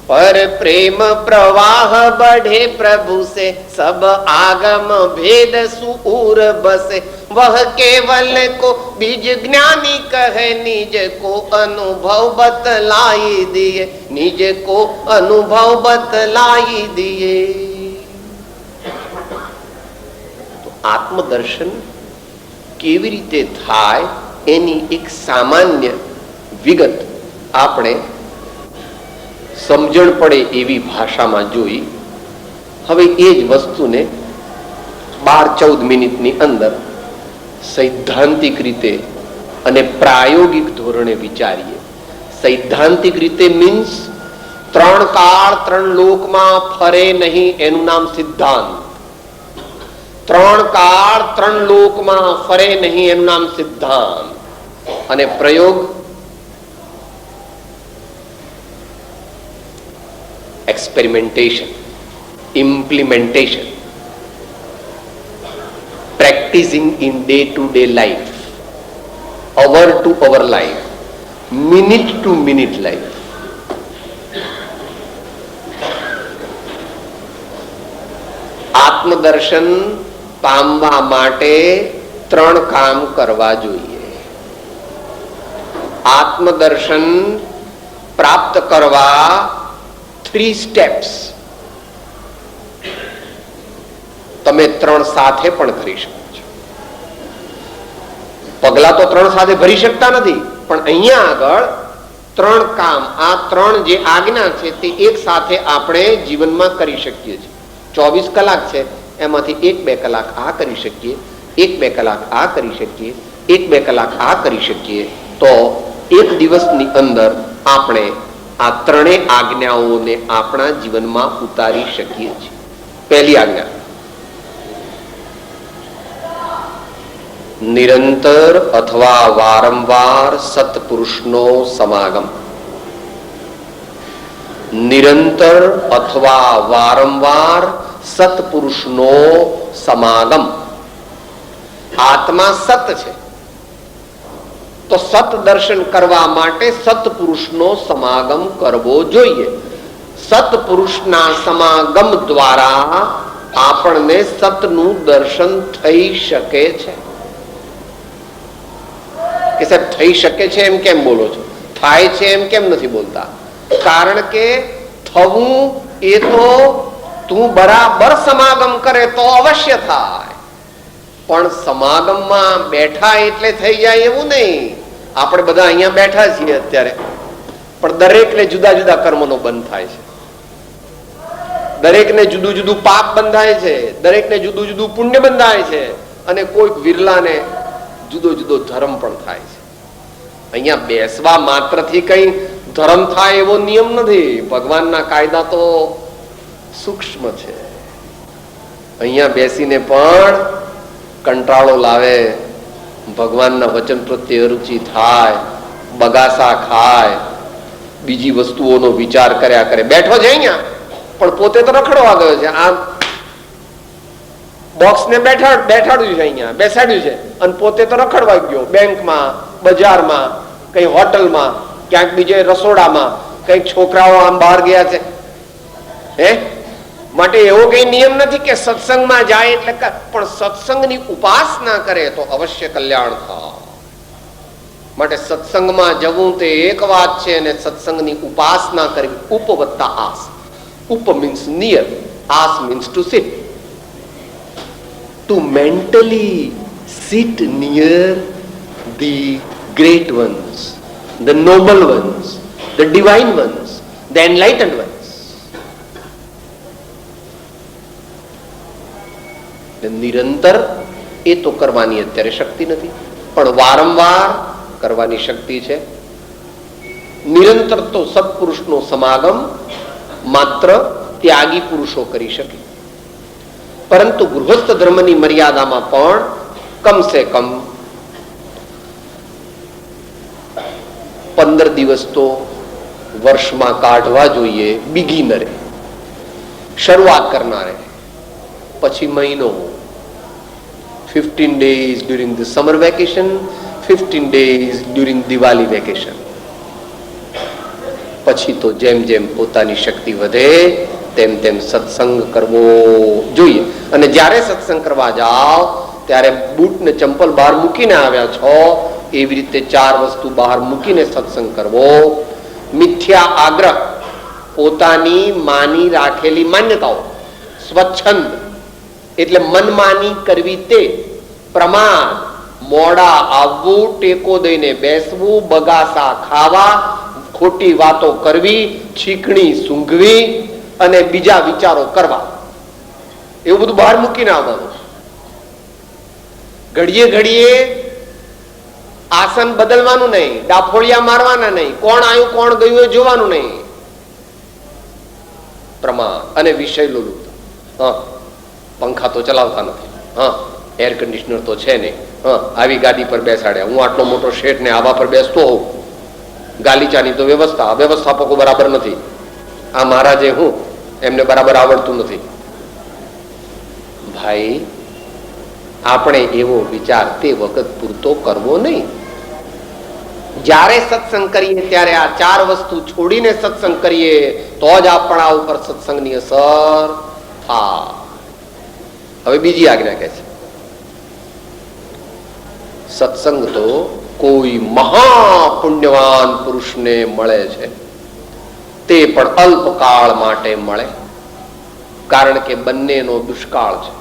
पर प्रेम प्रवाह बढ़े प्रभु से, सब आगम भेद सूर बसे, वह केवल को बीज ज्ञानी कहे, निज को अनुभव बतलाई दिए, निज को अनुभव बतलाई दिए. तो आत्मदर्शन केवी रीते थाय एनी एक सामान्य विगत आपणे સમજણ પડે એવી ભાષામાં જોઈ. હવે એ જ વસ્તુને 12-14 મિનિટની અંદર સૈદ્ધાંતિક રીતે અને પ્રાયોગિક ધોરણે વિચારીએ. સૈદ્ધાંતિક રીતે મીન્સ 3 કાળ 3 લોકમાં ફરે નહીં, એનું નામ સિદ્ધાંત. 3 કાળ 3 લોકમાં ફરે નહીં, એનું નામ સિદ્ધાંત. અને પ્રયોગ experimentation, implementation, practicing in day-to-day life, hour-to-hour life, minute-to-minute life. આત્મદર્શન પામવા માટે 3 કામ કરવા જોઈએ. આત્મદર્શન પ્રાપ્ત કરવા 3 સ્ટેપ્સ. તમે 3 સાથે પણ કરી શકો છો. પગલા તો 3 સાથે ભરી શકતા નથી, પણ અહીંયા આગળ 3 કામ, આ 3 જે આજ્ઞા છે તે એક સાથે આપણે જીવનમાં કરી શકીએ છીએ. 24 કલાક છે, એમાંથી 1-2 કલાક આ કરી શકીએ, 1-2 કલાક આ કરી શકીએ, 1-2 કલાક આ કરી શકીએ, તો એક દિવસની અંદર આપણે આ 3 આજ્ઞાઓને આપણા જીવનમાં ઉતારી શકીએ છીએ. પહેલી આજ્ઞા, નિરંતર અથવા વારંવાર સત્પુરુષનો સમાગમ. નિરંતર અથવા વારંવાર સત્પુરુષનો સમાગમ. આત્મા સત છે, તો સત દર્શન કરવા માટે સત્પુરુષનો સમાગમ કરવો જોઈએ. સત્પુરુષના સમાગમ દ્વારા આપણને સતનું દર્શન થઈ શકે છે. કે સાહેબ થઈ શકે છે એમ કેમ બોલો છો? થાય છે એમ કેમ નથી બોલતા? કારણ કે થવું એ તો તું બરાબર સમાગમ કરે તો અવશ્ય થાય, પણ સમાગમમાં બેઠા એટલે થઈ જાય એવું નહીં. આપણે બધા અહીંયા બેઠા છીએ અત્યારે, પણ દરેકને જુદા જુદા કર્મનો બંધ થાય છે, દરેકને જુદું જુદું પાપ બંધાય છે, દરેકને જુદું જુદું પુણ્ય બંધાય છે, અને કોઈક વિરલાને જુદો જુદો ધર્મ પણ થાય છે. અહીંયા બેસવા માત્રથી કઈ ધર્મ થાય એવો નિયમ નથી. ભગવાનના કાયદા તો સૂક્ષ્મ છે. અહીંયા બેસીને પણ કંટાળો લાવે, ભગવાનના વચન પ્રત્યે અરુચિ થાય, બગાસા ખાય, બીજી વસ્તુઓનો વિચાર કર્યા કરે. બેઠો છે અહીંયા પણ પોતે તો રખડવા ગયો છે. આ બોક્સને બેઠાડ્યું છે, અહીંયા બેસાડ્યું છે, અને પોતે તો રખડવા ગયો. બેંકમાં, બજારમાં, કઈ હોટલમાં, ક્યાંક બીજે રસોડામાં, કઈક છોકરાઓ આમ બહાર ગયા છે. હે માટે એવો કઈ નિયમ નથી કે સત્સંગમાં જાય એટલે, પણ સત્સંગની ઉપાસના કરે તો અવશ્ય કલ્યાણ થાય. માટે સત્સંગમાં જવું તે એક વાત છે, અને સત્સંગની ઉપાસના કરવી. ઉપ વત્તા આસ. ઉપ મીન્સ નિયર, આસ means to sit. To mentally sit near the great ones, the noble ones, the divine ones, the enlightened ones. નિરંતર એ તો કરવાની અત્યારે શક્તિ નથી, પણ વારંવાર કરવાની શક્તિ છે. નિરંતર તો સત્પુરુષનો સમાગમ માત્ર ત્યાગી પુરુષો કરી શકે, પરંતુ ગૃહસ્થ ધર્મની મર્યાદામાં પણ કમસે કમ 15 દિવસ તો વર્ષમાં કાઢવા જોઈએ બિગિનરે, શરૂઆત કરનારે. પછી મહિનો, 15 days during the summer vacation, 15 days during Diwali vacation. પછી તો જેમ જેમ પોતાની શક્તિ વધે તેમ તેમ સત્સંગ કરવો જોઈએ. અને જ્યારે સત્સંગ કરવા જાઓ ત્યારે બૂટ ને ચંપલ બહાર મૂકીને આવ્યા છો એવી રીતે 4 વસ્તુ બહાર મૂકીને સત્સંગ કરવો. મિથ્યા આગ્રહ, પોતાની માની રાખેલી માન્યતાઓ. સ્વચ્છંદ એટલે મનમાની કરવી તે. પ્રમાદ, મોડા આવવું, ટેકો દઈને બેસવું, બગાસા ખાવા, ખોટી વાતો કરવી, છીકણી સૂંઘવી અને બીજા વિચારો કરવા, એવું બધું બહાર મૂકીને આવવાનું. ઘડીએ ઘડીએ આસન બદલવાનું નહીં, ડાફોળિયા મારવાના નહીં, કોણ આવ્યું કોણ ગયું એ જોવાનું નહીં. પ્રમાણ અને વિષય લોલુપતા. હા, પંખા તો ચલાવતા નથી, હા, એર કન્ડિશનર તો છે નહીં, હા, આવી ગાડી પર બેસાડ્યા, હું આટલો મોટો શેઠ ને આવા પર બેસતો હોઉં, ગાલીચાની તો વ્યવસ્થાપકો બરાબર નથી, આ મહારાજે હું એમને બરાબર આવડતું નથી. ભાઈ, આપણે એવો વિચાર તે વખત પૂરતો કરવો નહીં. જ્યારે સત્સંગ કરીએ ત્યારે આ 4 વસ્તુ છોડીને સત્સંગ કરીએ તો જ આપણા ઉપર સત્સંગની અસર થાય. હવે બીજી આજ્ઞા કહે છે, સત્સંગ તો કોઈ મહાપુણ્યવાન પુરુષને મળે છે, તે પણ અલ્પકાળ માટે મળે, કારણ કે બંનેનો દુષ્કાળ છે.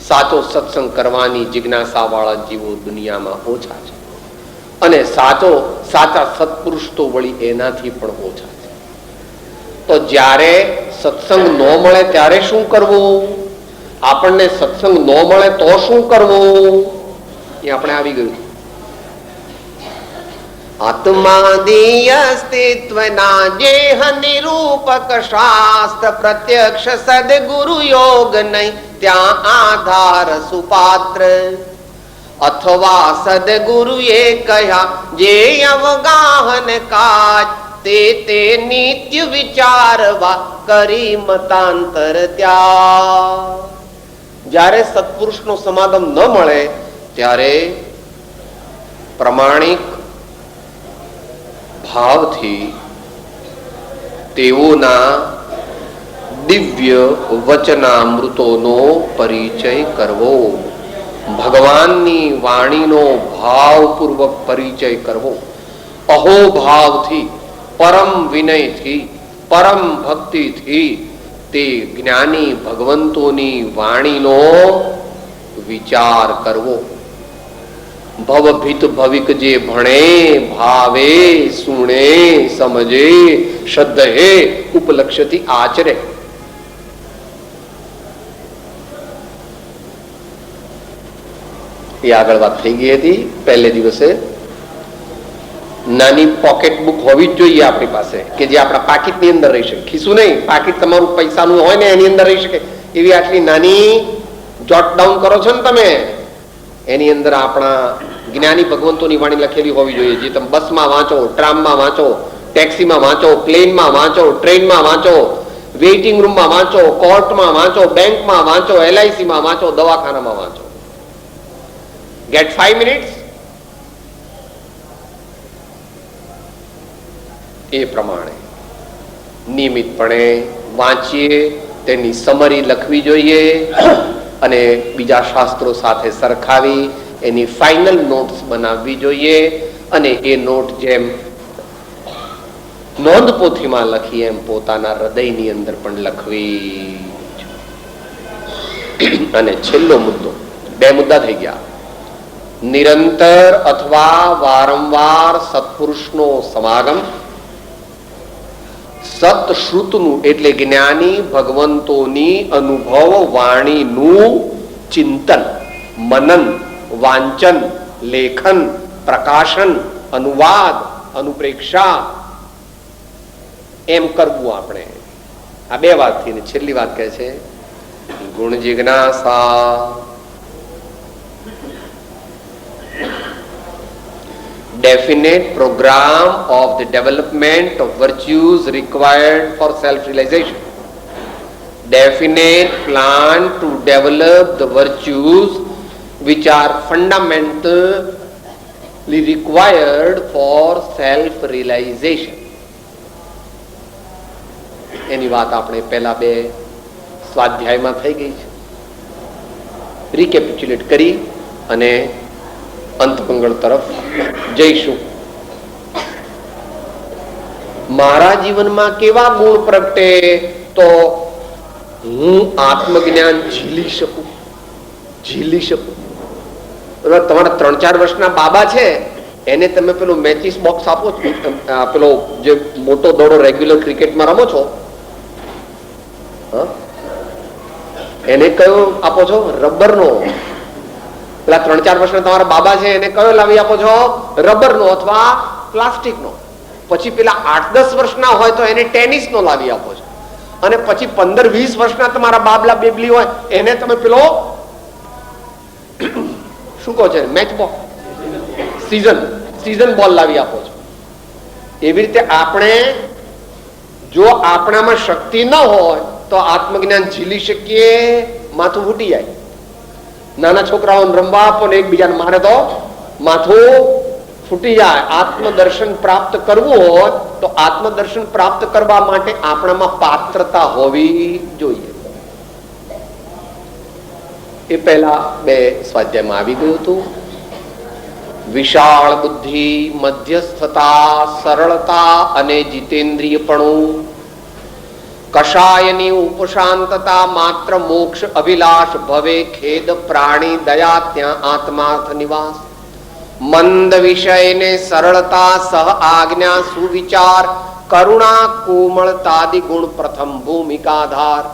સાચો સત્સંગ કરવાની જિજ્ઞાસા વાળા જીવો દુનિયામાં ઓછા છે, અને સાચા સત્પુરુષ તો વળી એનાથી પણ ઓછા છે. તો જ્યારે સત્સંગ ન મળે ત્યારે શું કરવું? આપણને સત્સંગ ન મળે તો શું કરવું? એ આપણે આવી ગયું. આત્માદીય અસ્તિત્વના જેહ નિરૂપક શાસ્ત્ર પ્રત્યક્ષ સદગુરુ યોગ નહીં ત્યાં આધાર સુપાત્ર. અથવા સદગુરુએ કહ્યા જે અવગાહન કાજ તે નિત્ય વિચારવા કરી મતાંતર ત્યાગ. જ્યારે સત્પુરુષનો સમાગમ ન મળે ત્યારે પ્રમાણિક ભાવથી તેઓના દિવ્ય વચનામૃતોનો પરિચય કરવો, ભગવાનની વાણીનો ભાવપૂર્વક પરિચય કરવો, અહોભાવથી, પરમ વિનયથી, પરમ ભક્તિથી તે જ્ઞાની ભગવંતોની વાણીનો વિચાર કરવો. ભવભીત ભવિક જે ભણે ભાવે સુણે સમજે શ્રદ્ધે ઉપલક્ષ્યથી આચરે. એ આગળ વાત થઈ ગઈ હતી. પહેલે દિવસે નાની પોકેટ બુક હોવી જ જોઈએ આપણી પાસે, કે જે આપણા પાકીટની અંદર રહી શકે. ખિસ્સું નહીં, પાકીટ તમારું પૈસાનું હોય ને એની અંદર રહી શકે એવી આટલી નાની જોટ ડાઉન કરો છો ને તમે, એની અંદર આપણા જ્ઞાની ભગવંતોની વાણી લખેલી હોવી જોઈએ, જે તમે બસમાં વાંચો, ટ્રામમાં વાંચો, ટેક્સીમાં વાંચો, પ્લેનમાં વાંચો, ટ્રેનમાં વાંચો, વેઇટિંગ રૂમમાં વાંચો, કોર્ટમાં વાંચો, બેંકમાં વાંચો, LICમાં વાંચો, દવાખાનામાં વાંચો. Get 5 minutes. એ પ્રમાણે નિયમિતપણે વાંચીએ, તેની સમરી લખવી જોઈએ અને બીજા શાસ્ત્રો સાથે સરખાવી એની ફાઇનલ નોટ્સ બનાવવી જોઈએ. અને એ નોટ જેમ નોંધ પોથીમાં લખી એમ પોતાના હૃદયની અંદર પણ લખવી. અને છેલ્લો મુદ્દો, 2 મુદ્દા થઈ ગયા. નિરંતર અથવા વારંવાર સત્પુરુષનો સમાગમ, સતશ્રુતનું એટલે જ્ઞાની ભગવંતોની અનુભવ વાણીનું ચિંતન, મનન, વાંચન, લેખન, પ્રકાશન, અનુવાદ, અનુપ્રેક્ષા એમ કરવું આપણે. આ 2 વાત થી. છેલ્લી વાત કહે છે ગુણ જિજ્ઞાસા. Definite program of the development of virtues required for self-realization. Definite plan to develop the virtues which are fundamentally required for self-realization. એની વાત આપણે પહેલા 2 સ્વાધ્યાયમાં થઈ ગઈ છે. રિકેપિચ્યુલેટ કરી અને અંતમંગળ તરફ જઈશું. મારા જીવનમાં કેવા ગુણ પ્રગટે તો હું આત્મજ્ઞાન ઝીલી શકું. તમારા 3-4 વર્ષના બાબા છે, એને તમે પેલું મેચિસ બોક્સ આપો છો, પેલો જે મોટો દડો રેગ્યુલર ક્રિકેટમાં રમો છો, એને કયો આપો છો? રબરનો. પેલા 3-4 વર્ષના તમારા બાબા છે, એને કયો લાવી આપો છો? રબરનો અથવા પ્લાસ્ટિકનો. પછી પેલા 8-10 વર્ષના હોય તો એને ટેનિસનો લાવી આપો છો. અને પછી 15-20 વર્ષના તમારા બાબલા બેબલી હોય એને તમે પેલો શું કહો છે, મેચ બોલ, સીઝન બોલ લાવી આપો છો. એવી રીતે આપણે જો આપણામાં શક્તિ ન હોય તો આત્મજ્ઞાન ઝીલી શકીએ, માથું ફૂટી જાય. નાના છોકરાઓને રમવા આપો ને એકબીજાને મારે તો માથું ફૂટી જાય. આત્મદર્શન પ્રાપ્ત કરવું હોય તો આત્મદર્શન પ્રાપ્ત કરવા માટે આપણામાં પાત્રતા હોવી જોઈએ. એ પહેલા 2 સ્વાધ્યાયમાં આવી ગયું હતું. વિશાળ બુદ્ધિ, મધ્યસ્થતા, સરળતા અને જીતેન્દ્રિયપણું, કષાયની ઉપશાંતતા, માત્ર મોક્ષ અભિલાષ, ભવે ખેદ પ્રાણી, દયા ત્યાં આત્માર્થ નિવાસ, મંદ વિષયને સરળતા, સહ આજ્ઞા, સુવિચાર, કરુણા, કોમળતાદિ ગુણ પ્રથમ ભૂમિકાધાર,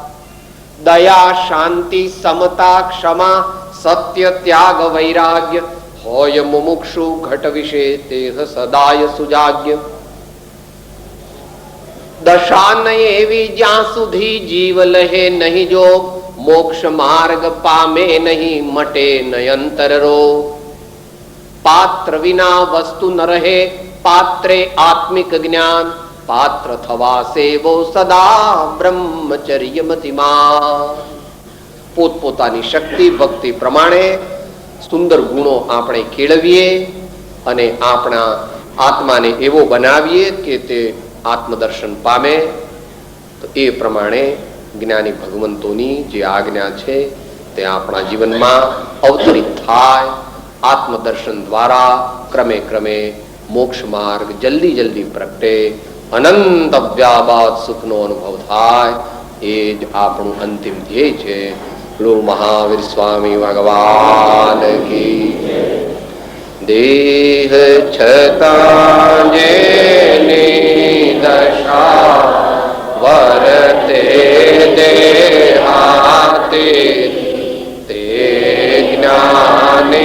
દયા, શાંતિ, સમતા, ક્ષમા, સત્ય, ત્યાગ, વૈરાગ્ય, હોય મુમુક્ષુ ઘટ વિશે તેહ સદાય સુજાગ્ય. દશા નહીં એવી જ્યાં સુધી જીવ લહે નહીં જોગ, મોક્ષ માર્ગ પામે નહીં મટે નયંતર રોગ. પાત્ર વિના વસ્તુ ન રહે, પાત્રે આત્મિક જ્ઞાન, પાત્ર થવા સેવો સદા બ્રહ્મચર્ય મતિમાં. પોતપોતાની શક્તિ ભક્તિ પ્રમાણે સુંદર ગુણો આપણે કેળવીએ અને આપણા આત્માને એવો બનાવીએ કે તે આત્મદર્શન પામે. તો એ પ્રમાણે જ્ઞાની ભગવંતોની જે આજ્ઞા છે તે આપણા જીવનમાં અવતરિત થાય. આત્મદર્શન દ્વારા ક્રમે ક્રમે મોક્ષ માર્ગ જલ્દી પ્રગટે, અનંત વ્યાબાદ સુખનો અનુભવ થાય. એ જ આપણું અંતિમ ધ્યેય છે. બોલો મહાવીર સ્વામી ભગવાન કી. દેહ છતાં જેની દશા વરતે દેહાતે તે જ્ઞાનીના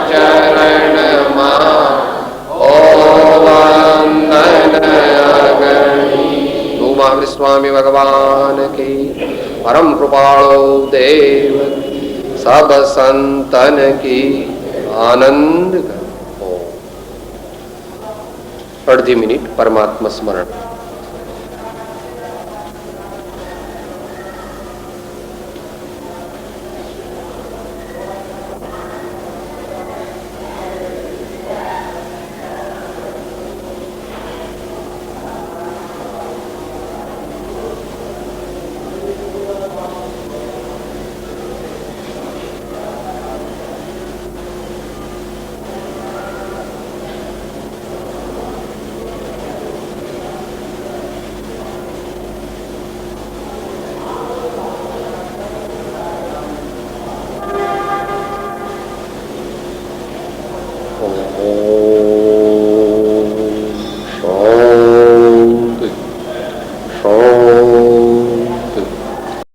ચરણમાં ઓ વંદન અગણી. મહાવીર સ્વામી ભગવાન કી. પરમ કૃપાળો દેવ સબ સંતન કી. આનંદ. અડધી મિનિટ પરમાત્મા સ્મરણ. Oh.